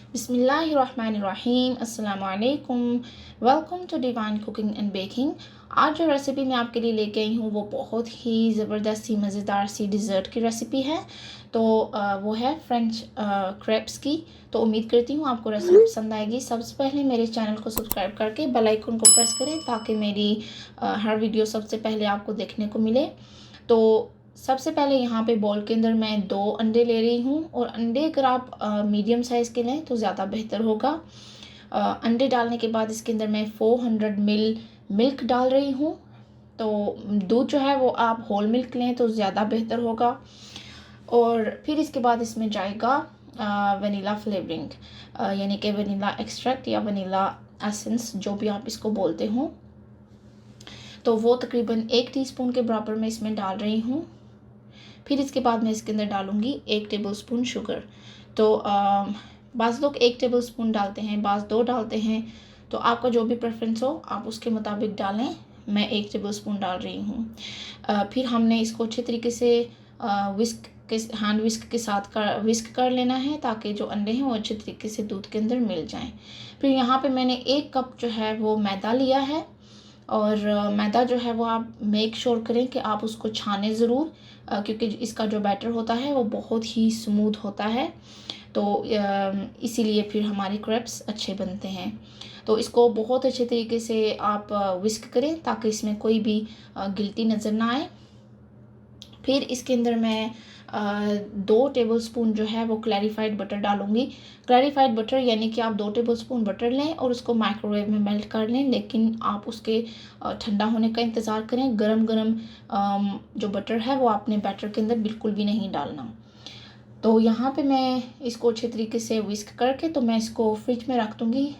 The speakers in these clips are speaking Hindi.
बिस्मिल्लाहिर्रहमानिर्रहीम अस्सलाम वालेकुम। Welcome to divine cooking and baking. आज जो रेसिपी मैं आपके लिए लेके आई हूँ वो बहुत ही ज़बरदस्त सी मज़ेदार सी डिज़र्ट की रेसिपी है। तो वो है फ्रेंच क्रेप्स की। तो उम्मीद करती हूँ आपको रेसिपी पसंद आएगी। सबसे पहले मेरे चैनल को सब्सक्राइब करके बेल आइकन को प्रेस करें ताकि मेरी हर वीडियो सबसे पहले आपको देखने को मिले। तो सबसे पहले यहाँ पे बॉल के अंदर मैं 2 अंडे ले रही हूँ और अंडे अगर आप मीडियम साइज़ के लें तो ज़्यादा बेहतर होगा। अंडे डालने के बाद इसके अंदर मैं 400 मिल मिल्क डाल रही हूँ। तो दूध जो है वो आप होल मिल्क लें तो ज़्यादा बेहतर होगा। और फिर इसके बाद इसमें जाएगा वनीला फ्लेवरिंग, यानी कि वनीला एक्सट्रैक्ट या वनीला एसेंस, जो भी आप इसको बोलते हो। तो वो तकरीबन 1 टीस्पून के बराबर मैं इसमें डाल रही हूँ। फिर इसके बाद मैं इसके अंदर डालूँगी 1 टेबलस्पून शुगर। तो बाज़ लोग 1 टेबलस्पून डालते हैं, बाज़ 2 डालते हैं। तो आपका जो भी प्रेफरेंस हो आप उसके मुताबिक डालें। मैं 1 टेबलस्पून डाल रही हूँ। फिर हमने इसको अच्छे तरीके से हैंड विस्क के साथ विस्क कर लेना है ताकि जो अंडे हैं वो अच्छे तरीके से दूध के अंदर मिल जाएं। फिर यहाँ पे मैंने 1 कप जो है वो मैदा लिया है। और मैदा जो है वो आप मेक श्योर करें कि आप उसको छानें ज़रूर, क्योंकि इसका जो बैटर होता है वो बहुत ही स्मूथ होता है। तो इसीलिए फिर हमारे क्रेप्स अच्छे बनते हैं। तो इसको बहुत अच्छे तरीके से आप विस्क करें ताकि इसमें कोई भी गिल्टी नज़र ना आए। फिर इसके अंदर मैं 2 टेबलस्पून जो है वो क्लैरिफाइड बटर डालूँगी। क्लैरिफाइड बटर यानी कि आप 2 टेबलस्पून बटर लें और उसको माइक्रोवेव में मेल्ट कर लें, लेकिन आप उसके ठंडा होने का इंतज़ार करें। गरम गरम जो बटर है वो आपने बैटर के अंदर बिल्कुल भी नहीं डालना। तो यहाँ पे मैं इसको अच्छे तरीके से विस्क करके तो मैं इसको फ्रिज में रख दूँगी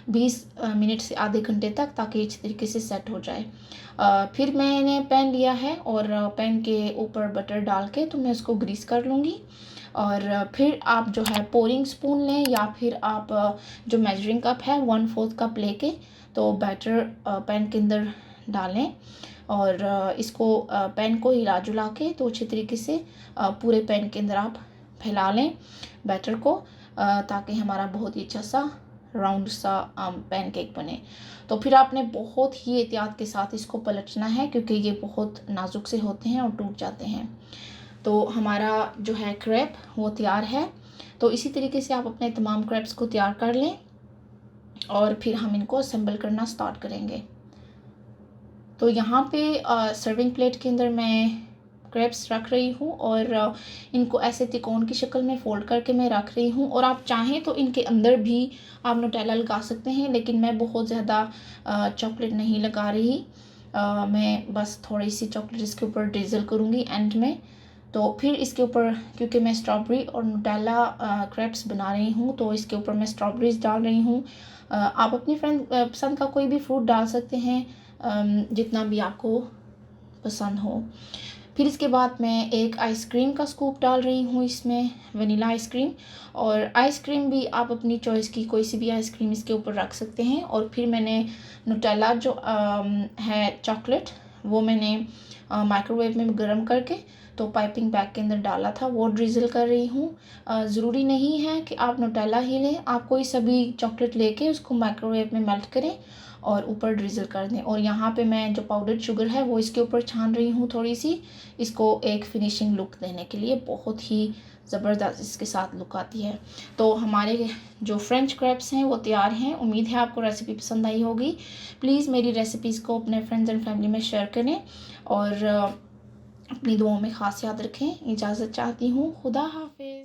20 मिनट से आधे घंटे तक, ताकि अच्छे तरीके से सेट हो जाए। फिर मैंने पैन लिया है और पैन के ऊपर बटर डाल के तो मैं उसको ग्रीस कर लूँगी। और फिर आप जो है पोरिंग स्पून लें या फिर आप जो मेजरिंग कप है 1/4 कप लेके तो बैटर पैन के अंदर डालें। और इसको पैन को हिला जुला के तो अच्छे तरीके से पूरे पैन के अंदर आप फैला लें बैटर को, ताकि हमारा बहुत ही अच्छा सा राउंड सा पैनकेक बने। तो फिर आपने बहुत ही एहतियात के साथ इसको पलटना है क्योंकि ये बहुत नाजुक से होते हैं और टूट जाते हैं। तो हमारा जो है क्रेप वो तैयार है। तो इसी तरीके से आप अपने तमाम क्रेप्स को तैयार कर लें और फिर हम इनको असेंबल करना स्टार्ट करेंगे। तो यहाँ पे सर्विंग प्लेट के अंदर मैं क्रेप्स रख रही हूँ और इनको ऐसे त्रिकोण की शक्ल में फ़ोल्ड करके मैं रख रही हूँ। और आप चाहें तो इनके अंदर भी आप न्यूटेला लगा सकते हैं, लेकिन मैं बहुत ज़्यादा चॉकलेट नहीं लगा रही। मैं बस थोड़ी सी चॉकलेट इसके ऊपर ड्रिज़ल करूँगी एंड में। तो फिर इसके ऊपर क्योंकि मैं स्ट्रॉबेरी और न्यूटेला क्रेप्स बना रही हूँ तो इसके ऊपर मैं स्ट्रॉबेरीज डाल रही हूँ। आप अपनी पसंद का कोई भी फ्रूट डाल सकते हैं, जितना भी आपको पसंद हो। फिर इसके बाद मैं एक आइसक्रीम का स्कूप डाल रही हूँ इसमें, वनीला आइसक्रीम। और आइसक्रीम भी आप अपनी चॉइस की कोई सी भी आइसक्रीम इसके ऊपर रख सकते हैं। और फिर मैंने न्यूटेला जो है चॉकलेट वो मैंने माइक्रोवेव में गर्म करके तो पाइपिंग बैग के अंदर डाला था, वो ड्रिज़ल कर रही हूँ। ज़रूरी नहीं है कि आप न्यूटेला ही लें, आप कोई सभी चॉकलेट लेके उसको माइक्रोवेव में मेल्ट करें और ऊपर ड्रिज़ल कर दें। और यहाँ पे मैं जो पाउडर्ड शुगर है वो इसके ऊपर छान रही हूँ थोड़ी सी, इसको एक फिनिशिंग लुक देने के लिए। बहुत ही ज़बरदस्त इसके साथ लुक आती है। तो हमारे जो फ्रेंच क्रैप्स हैं वो तैयार हैं। उम्मीद है आपको रेसिपी पसंद आई होगी। प्लीज़ मेरी रेसिपीज़ को अपने फ्रेंड्स एंड फैमिली में शेयर करें और अपनी दुआओं में ख़ास याद रखें। इजाज़त चाहती हूँ। खुदा हाफिज़।